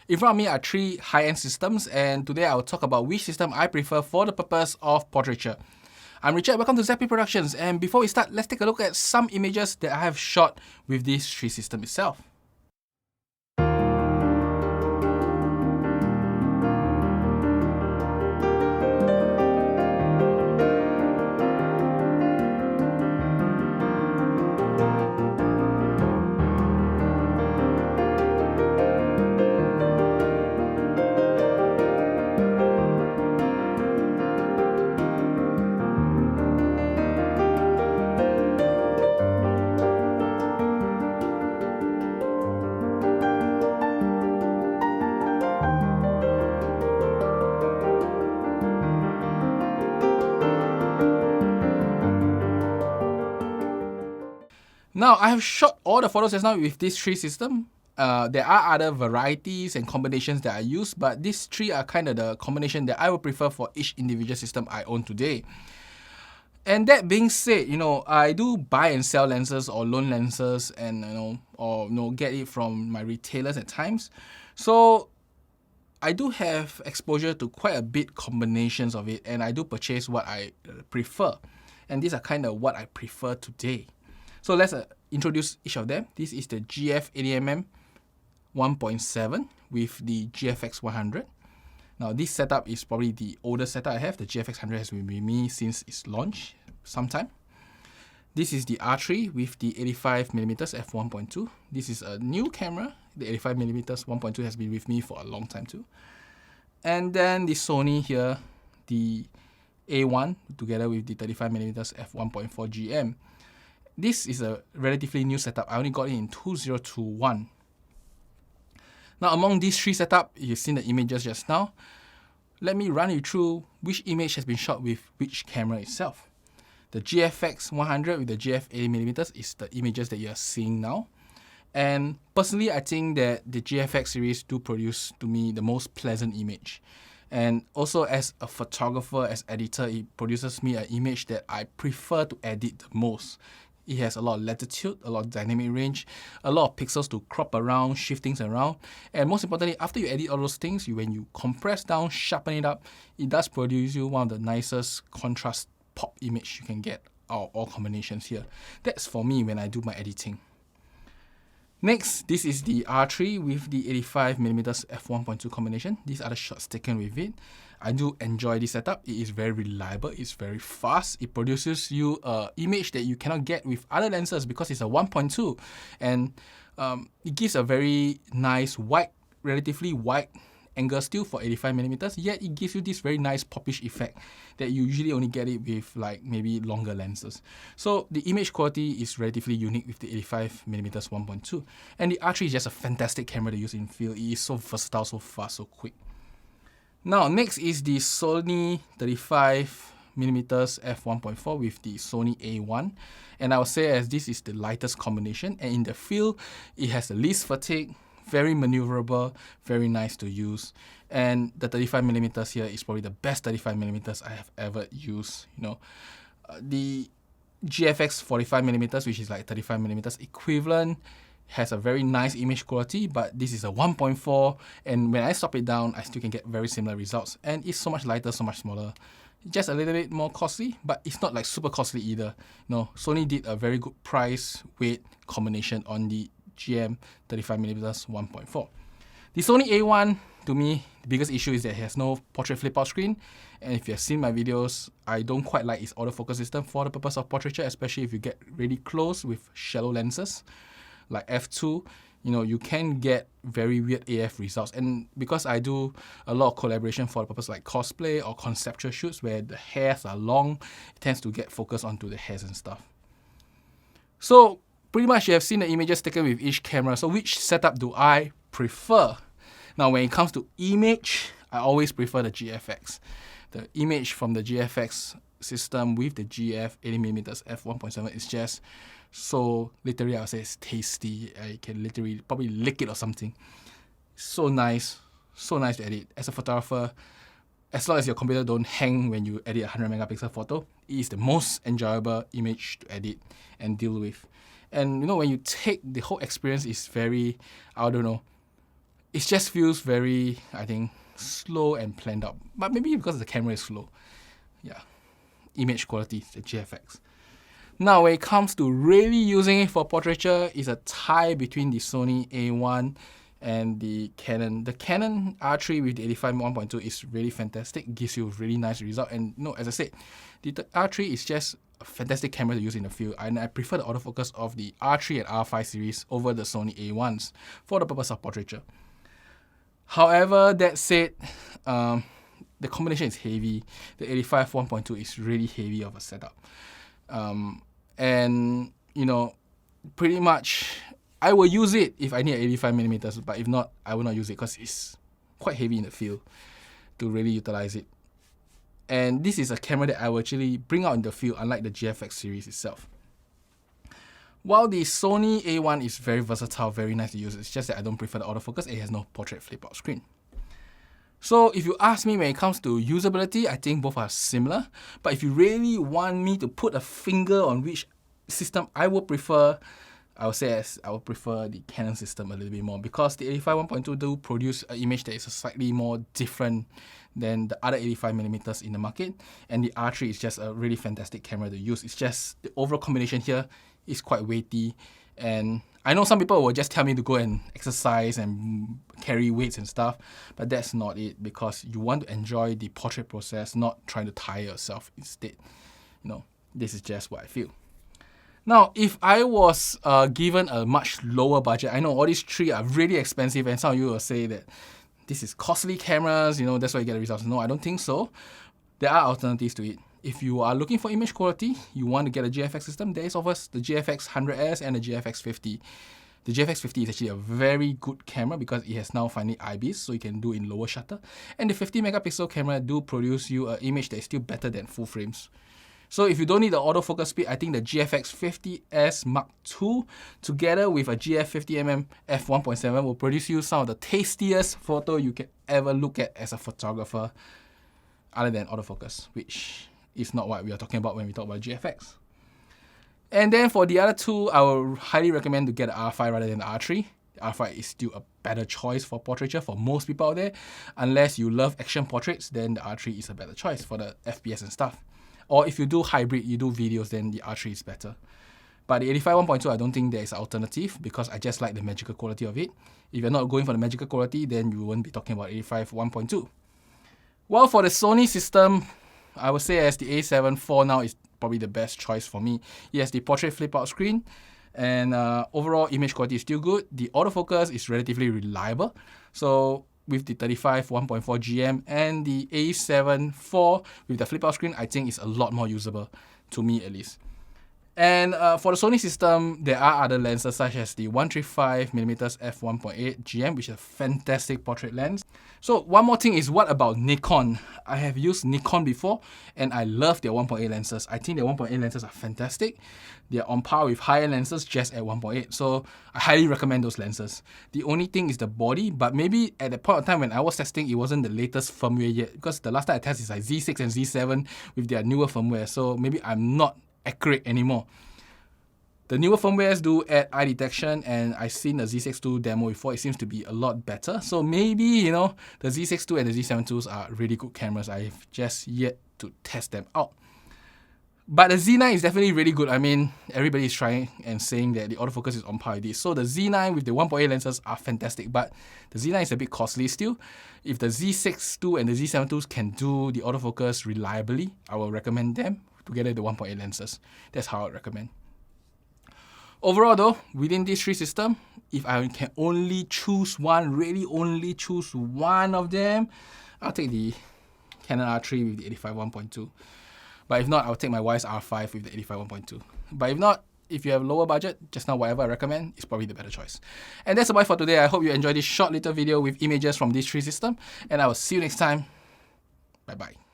In front of me are 3 high-end systems, and today I will talk about which system I prefer for the purpose of portraiture. I'm Richard, welcome to Zappy Productions, and before we start, let's take a look at some images that I have shot with this 3 system itself. Now, I have shot all the photos just now with this 3 system. There are other varieties and combinations that I use, but these 3 are kind of the combination that I would prefer for each individual system I own today. And that being said, I do buy and sell lenses or loan lenses and, get it from my retailers at times. So I do have exposure to quite a bit combinations of it, and I do purchase what I prefer. And these are kind of what I prefer today. So let's introduce each of them. This is the GF80mm 1.7 with the GFX100. Now this setup is probably the oldest setup I have. The GFX100 has been with me since its launch sometime. This is the R3 with the 85mm f1.2. This is a new camera. The 85mm 1.2 has been with me for a long time too. And then the Sony here, the A1 together with the 35mm f1.4 GM. This is a relatively new setup. I only got it in 2021. Now, among these 3 setups, you've seen the images just now. Let me run you through which image has been shot with which camera itself. The GFX100 with the GF80mm is the images that you are seeing now. And personally, I think that the GFX series do produce to me the most pleasant image. And also as a photographer, as editor, it produces me an image that I prefer to edit the most. It has a lot of latitude, a lot of dynamic range, a lot of pixels to crop around, shift things around. And most importantly, after you edit all those things, when you compress down, sharpen it up, it does produce you one of the nicest contrast pop image you can get out of all combinations here. That's for me when I do my editing. Next, this is the R3 with the 85mm f1.2 combination. These are the shots taken with it. I do enjoy this setup. It is very reliable, it's very fast. It produces you an image that you cannot get with other lenses because it's a 1.2. And it gives a very nice wide, relatively wide angle still for 85mm, yet it gives you this very nice popish effect that you usually only get it with like maybe longer lenses. So the image quality is relatively unique with the 85mm 1.2. And the R3 is just a fantastic camera to use in field. It is so versatile, so fast, so quick. Now next is the Sony 35mm f1.4 with the Sony A1. And I would say as this is the lightest combination, and in the field it has the least fatigue, very maneuverable, very nice to use. And the 35mm here is probably the best 35mm I have ever used. The GFX 45mm, which is like 35mm equivalent, has a very nice image quality, but this is a 1.4, and when I stop it down, I still can get very similar results. And it's so much lighter, so much smaller. Just a little bit more costly, but it's not like super costly either. Sony did a very good price-weight combination on the GM 35mm 1.4. The Sony A1, to me, the biggest issue is that it has no portrait flip-out screen. And if you have seen my videos, I don't quite like its autofocus system for the purpose of portraiture, especially if you get really close with shallow lenses like f2. You can get very weird AF results. And because I do a lot of collaboration for the purpose like cosplay or conceptual shoots where the hairs are long, it tends to get focused onto the hairs and stuff. So pretty much you have seen the images taken with each camera. So which setup do I prefer? Now when it comes to image, I always prefer the GFX. The image from the GFX system with the GF80mm f1.7 is just so, literally I would say it's tasty. I can literally probably lick it or something. So nice to edit. As a photographer, as long as your computer don't hang when you edit a 100 megapixel photo, it is the most enjoyable image to edit and deal with. And when you take the whole experience is very, it just feels very, I think, slow and planned out. But maybe because the camera is slow. Yeah. Image quality, the GFX. Now, when it comes to really using it for portraiture, it's a tie between the Sony A1 and the Canon. The Canon R3 with the 85 1.2 is really fantastic. Gives you a really nice result. And as I said, the R3 is just a fantastic camera to use in the field. And I prefer the autofocus of the R3 and R5 series over the Sony A1s for the purpose of portraiture. However, that said, the combination is heavy. The 85 1.2 is really heavy of a setup. And, pretty much I will use it if I need 85mm, but if not, I will not use it because it's quite heavy in the field to really utilize it. And this is a camera that I will actually bring out in the field, unlike the GFX series itself. While the Sony A1 is very versatile, very nice to use, it's just that I don't prefer the autofocus. It has no portrait flip-out screen. So if you ask me when it comes to usability, I think both are similar. But if you really want me to put a finger on which system I would prefer, I would say I would prefer the Canon system a little bit more, because the 85 1.2 do produce an image that is slightly more different than the other 85mm in the market. And the R3 is just a really fantastic camera to use. It's just the overall combination here is quite weighty. And I know some people will just tell me to go and exercise and carry weights and stuff, but that's not it, because you want to enjoy the portrait process, not trying to tire yourself instead. This is just what I feel. Now, if I was given a much lower budget, I know all these three are really expensive, and some of you will say that this is costly cameras, that's why you get the results. No, I don't think so. There are alternatives to it. If you are looking for image quality, you want to get a GFX system, there is offers the GFX100S and the GFX50. The GFX50 is actually a very good camera because it has now finally IBIS, so you can do in lower shutter. And the 50 megapixel camera do produce you an image that is still better than full frames. So if you don't need the autofocus speed, I think the GFX50S Mark II together with a GF50mm f1.7 will produce you some of the tastiest photo you can ever look at as a photographer, other than autofocus, which is not what we are talking about when we talk about GFX. And then for the other two, I will highly recommend to get the R5 rather than the R3. The R5 is still a better choice for portraiture for most people out there. Unless you love action portraits, then the R3 is a better choice for the FPS and stuff. Or if you do hybrid, you do videos, then the R3 is better. But the 85 1.2, I don't think there is an alternative because I just like the magical quality of it. If you're not going for the magical quality, then you won't be talking about 85 1.2. Well, for the Sony system, I would say as the A7 IV now is probably the best choice for me. It has the portrait flip-out screen, and overall image quality is still good. The autofocus is relatively reliable. So with the 35 1.4 GM and the A7 IV with the flip-out screen, I think it's a lot more usable, to me at least. And for the Sony system, there are other lenses such as the 135mm f1.8 GM, which is a fantastic portrait lens. So one more thing is, what about Nikon? I have used Nikon before and I love their 1.8 lenses. I think their 1.8 lenses are fantastic. They are on par with higher lenses just at 1.8. So I highly recommend those lenses. The only thing is the body, but maybe at the point of time when I was testing, it wasn't the latest firmware yet, because the last time I tested is like Z6 and Z7 with their newer firmware. So maybe I'm not accurate anymore. The newer firmwares do add eye detection, and I've seen the Z6 II demo before. It seems to be a lot better. So maybe, the Z6 II and the Z7 IIs are really good cameras. I've just yet to test them out. But the Z9 is definitely really good. I mean, everybody is trying and saying that the autofocus is on par with this. So the Z9 with the 1.8 lenses are fantastic, but the Z9 is a bit costly still. If the Z6 II and the Z7 IIs can do the autofocus reliably, I will recommend them together with the 1.8 lenses. That's how I would recommend. Overall though, within these three systems, if I can only choose one, really only choose one of them, I'll take the Canon R3 with the 85 1.2. But if not, I'll take my wife's R5 with the 85 1.2. But if not, if you have lower budget, just now whatever I recommend is probably the better choice. And that's about it for today. I hope you enjoyed this short little video with images from these three systems, and I will see you next time. Bye bye.